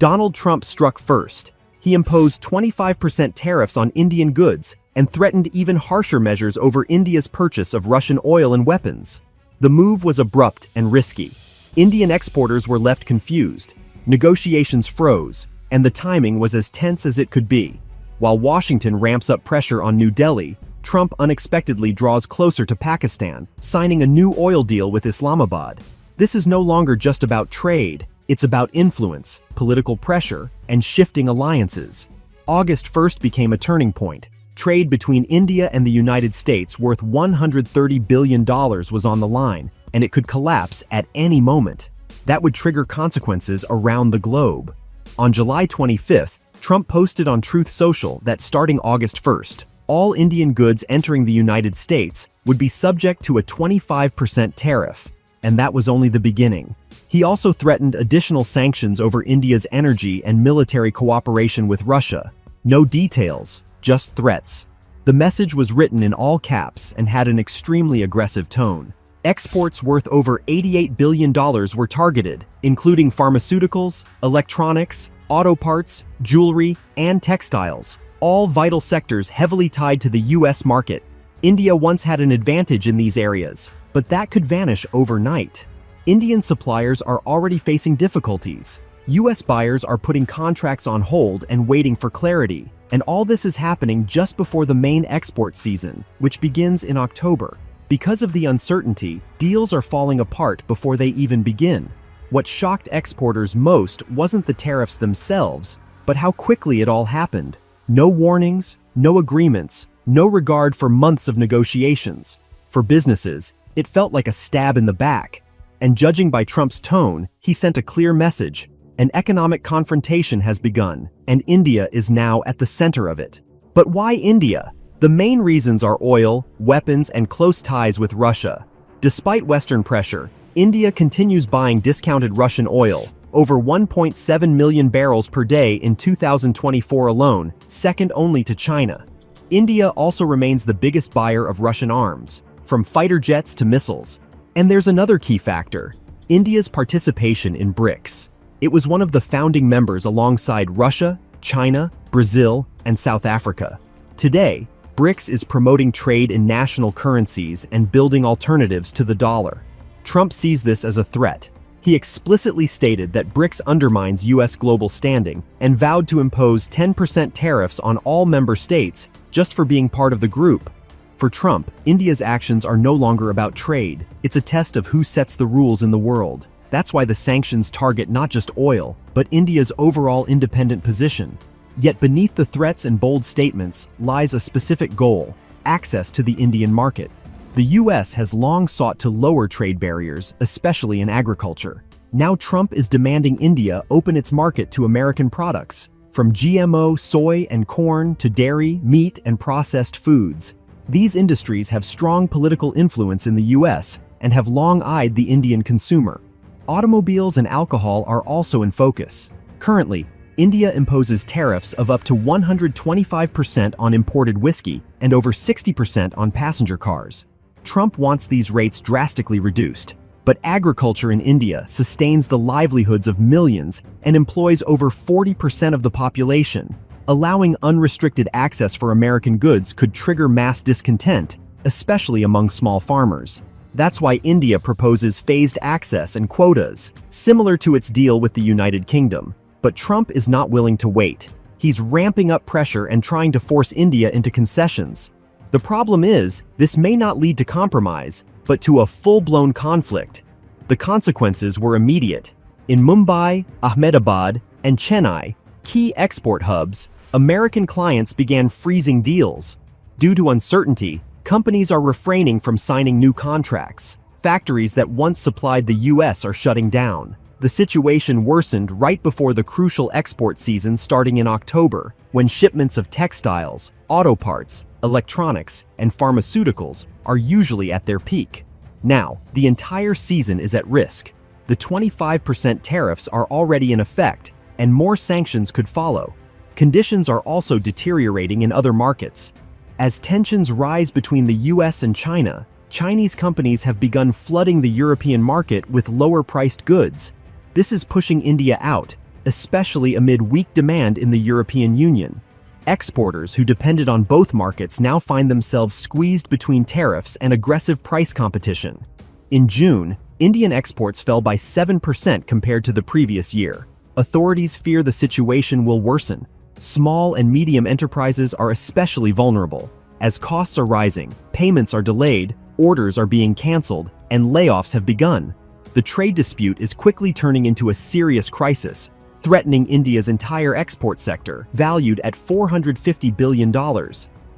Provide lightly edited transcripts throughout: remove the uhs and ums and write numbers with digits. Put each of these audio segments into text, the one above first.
Donald Trump struck first. He imposed 25% tariffs on Indian goods and threatened even harsher measures over India's purchase of Russian oil and weapons. The move was abrupt and risky. Indian exporters were left confused, negotiations froze, and the timing was as tense as it could be. While Washington ramps up pressure on New Delhi, Trump unexpectedly draws closer to Pakistan, signing a new oil deal with Islamabad. This is no longer just about trade, it's about influence, political pressure, and shifting alliances. August 1st became a turning point. Trade between India and the United States worth $130 billion was on the line, and it could collapse at any moment. That would trigger consequences around the globe. On July 25th, Trump posted on Truth Social that starting August 1st, all Indian goods entering the United States would be subject to a 25% tariff, and that was only the beginning. He also threatened additional sanctions over India's energy and military cooperation with Russia. No details, just threats. The message was written in all caps and had an extremely aggressive tone. Exports worth over $88 billion were targeted, including pharmaceuticals, electronics, auto parts, jewelry, and textiles, all vital sectors heavily tied to the US market. India once had an advantage in these areas, but that could vanish overnight. Indian suppliers are already facing difficulties. US buyers are putting contracts on hold and waiting for clarity, and all this is happening just before the main export season, which begins in October. Because of the uncertainty, deals are falling apart before they even begin. What shocked exporters most wasn't the tariffs themselves, but how quickly it all happened. No warnings, no agreements, no regard for months of negotiations. For businesses, it felt like a stab in the back. And judging by Trump's tone, he sent a clear message. An economic confrontation has begun, and India is now at the center of it. But why India? The main reasons are oil, weapons, and close ties with Russia. Despite Western pressure, India continues buying discounted Russian oil, over 1.7 million barrels per day in 2024 alone, second only to China. India also remains the biggest buyer of Russian arms, from fighter jets to missiles. And there's another key factor: India's participation in BRICS. It was one of the founding members alongside Russia, China, Brazil, and South Africa. Today, BRICS is promoting trade in national currencies and building alternatives to the dollar. Trump sees this as a threat. He explicitly stated that BRICS undermines US global standing and vowed to impose 10% tariffs on all member states just for being part of the group. For Trump, India's actions are no longer about trade. It's a test of who sets the rules in the world. That's why the sanctions target not just oil, but India's overall independent position. Yet beneath the threats and bold statements lies a specific goal: access to the Indian market. The US has long sought to lower trade barriers, especially in agriculture. Now Trump is demanding India open its market to American products, from GMO soy and corn to dairy, meat, and processed foods. These industries have strong political influence in the US and have long eyed the Indian consumer. Automobiles and alcohol are also in focus. Currently, India imposes tariffs of up to 125% on imported whiskey and over 60% on passenger cars. Trump wants these rates drastically reduced, but agriculture in India sustains the livelihoods of millions and employs over 40% of the population. Allowing unrestricted access for American goods could trigger mass discontent, especially among small farmers. That's why India proposes phased access and quotas, similar to its deal with the United Kingdom. But Trump is not willing to wait. He's ramping up pressure and trying to force India into concessions. The problem is, this may not lead to compromise, but to a full-blown conflict. The consequences were immediate. In Mumbai, Ahmedabad, and Chennai, key export hubs, American clients began freezing deals. Due to uncertainty, companies are refraining from signing new contracts. Factories that once supplied the US are shutting down. The situation worsened right before the crucial export season starting in October, when shipments of textiles, auto parts, electronics, and pharmaceuticals are usually at their peak. Now, the entire season is at risk. The 25% tariffs are already in effect, and more sanctions could follow. Conditions are also deteriorating in other markets. As tensions rise between the US and China, Chinese companies have begun flooding the European market with lower-priced goods. This is pushing India out, especially amid weak demand in the European Union. Exporters who depended on both markets now find themselves squeezed between tariffs and aggressive price competition. In June, Indian exports fell by 7% compared to the previous year. Authorities fear the situation will worsen. Small and medium enterprises are especially vulnerable. As costs are rising, payments are delayed, orders are being canceled, and layoffs have begun. The trade dispute is quickly turning into a serious crisis, threatening India's entire export sector, valued at $450 billion.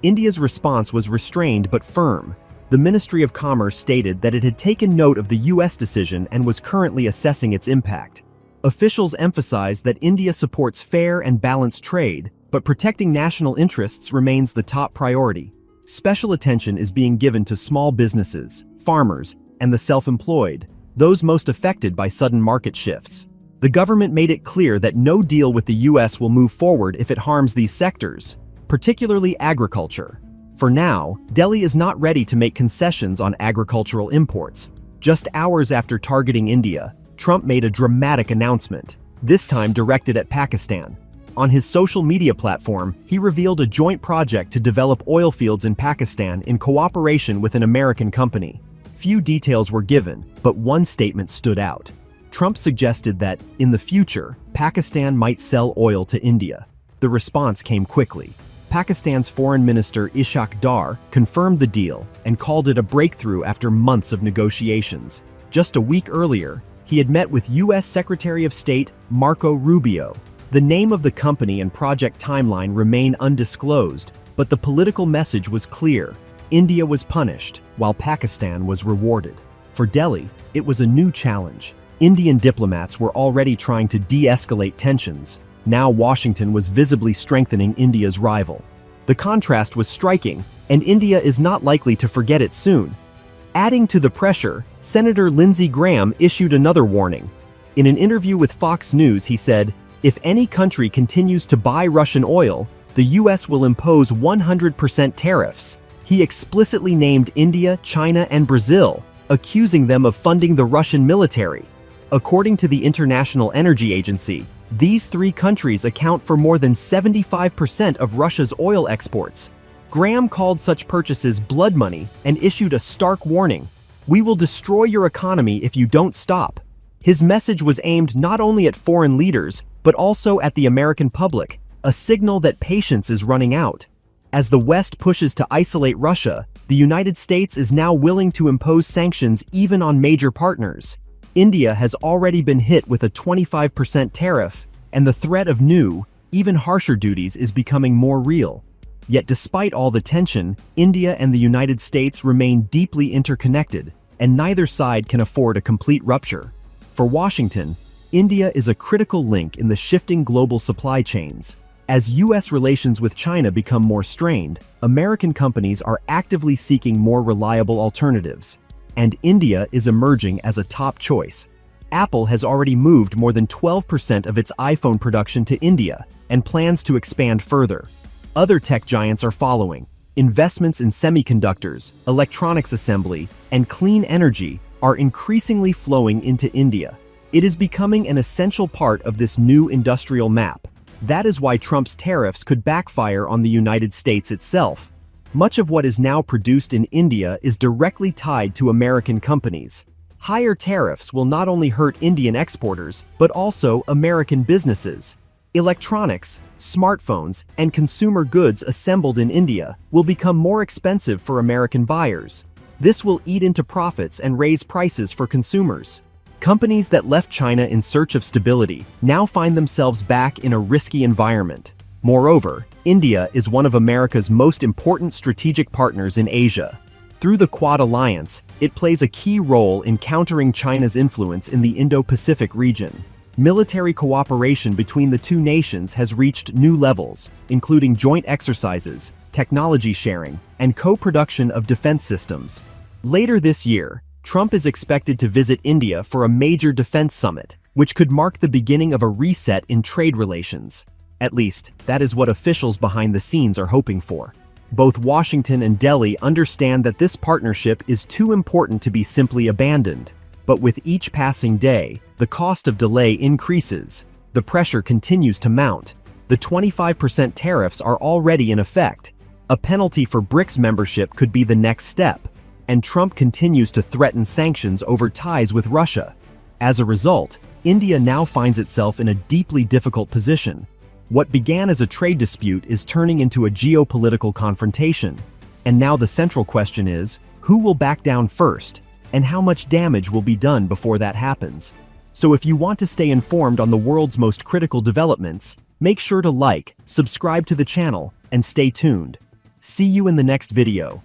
India's response was restrained but firm. The Ministry of Commerce stated that it had taken note of the U.S. decision and was currently assessing its impact. Officials emphasized that India supports fair and balanced trade, but protecting national interests remains the top priority. Special attention is being given to small businesses, farmers, and the self-employed, those most affected by sudden market shifts. The government made it clear that no deal with the U.S. will move forward if it harms these sectors, particularly agriculture. For now, Delhi is not ready to make concessions on agricultural imports. Just hours after targeting India, Trump made a dramatic announcement, this time directed at Pakistan. On his social media platform, he revealed a joint project to develop oil fields in Pakistan in cooperation with an American company. Few details were given, but one statement stood out. Trump suggested that, in the future, Pakistan might sell oil to India. The response came quickly. Pakistan's Foreign Minister Ishaq Dar confirmed the deal and called it a breakthrough after months of negotiations. Just a week earlier, he had met with U.S. Secretary of State Marco Rubio. The name of the company and project timeline remain undisclosed, but the political message was clear. India was punished, while Pakistan was rewarded. For Delhi, it was a new challenge. Indian diplomats were already trying to de-escalate tensions. Now Washington was visibly strengthening India's rival. The contrast was striking, and India is not likely to forget it soon. Adding to the pressure, Senator Lindsey Graham issued another warning. In an interview with Fox News, he said, "If any country continues to buy Russian oil, the U.S. will impose 100% tariffs." He explicitly named India, China, and Brazil, accusing them of funding the Russian military. According to the International Energy Agency, these three countries account for more than 75% of Russia's oil exports. Graham called such purchases blood money and issued a stark warning: "We will destroy your economy if you don't stop." His message was aimed not only at foreign leaders, but also at the American public, a signal that patience is running out. As the West pushes to isolate Russia, the United States is now willing to impose sanctions even on major partners. India has already been hit with a 25% tariff, and the threat of new, even harsher duties is becoming more real. Yet despite all the tension, India and the United States remain deeply interconnected, and neither side can afford a complete rupture. For Washington, India is a critical link in the shifting global supply chains. As U.S. relations with China become more strained, American companies are actively seeking more reliable alternatives, and India is emerging as a top choice. Apple has already moved more than 12% of its iPhone production to India and plans to expand further. Other tech giants are following. Investments in semiconductors, electronics assembly, and clean energy are increasingly flowing into India. It is becoming an essential part of this new industrial map. That is why Trump's tariffs could backfire on the United States itself. Much of what is now produced in India is directly tied to American companies. Higher tariffs will not only hurt Indian exporters, but also American businesses. Electronics, smartphones, and consumer goods assembled in India will become more expensive for American buyers. This will eat into profits and raise prices for consumers. Companies that left China in search of stability now find themselves back in a risky environment. Moreover, India is one of America's most important strategic partners in Asia. Through the Quad Alliance, it plays a key role in countering China's influence in the Indo-Pacific region. Military cooperation between the two nations has reached new levels, including joint exercises, technology sharing, and co-production of defense systems. Later this year, Trump is expected to visit India for a major defense summit, which could mark the beginning of a reset in trade relations. At least, that is what officials behind the scenes are hoping for. Both Washington and Delhi understand that this partnership is too important to be simply abandoned. But with each passing day, the cost of delay increases. The pressure continues to mount. The 25% tariffs are already in effect. A penalty for BRICS membership could be the next step, and Trump continues to threaten sanctions over ties with Russia. As a result, India now finds itself in a deeply difficult position. What began as a trade dispute is turning into a geopolitical confrontation. And now the central question is, who will back down first, and how much damage will be done before that happens? So if you want to stay informed on the world's most critical developments, make sure to like, subscribe to the channel, and stay tuned. See you in the next video.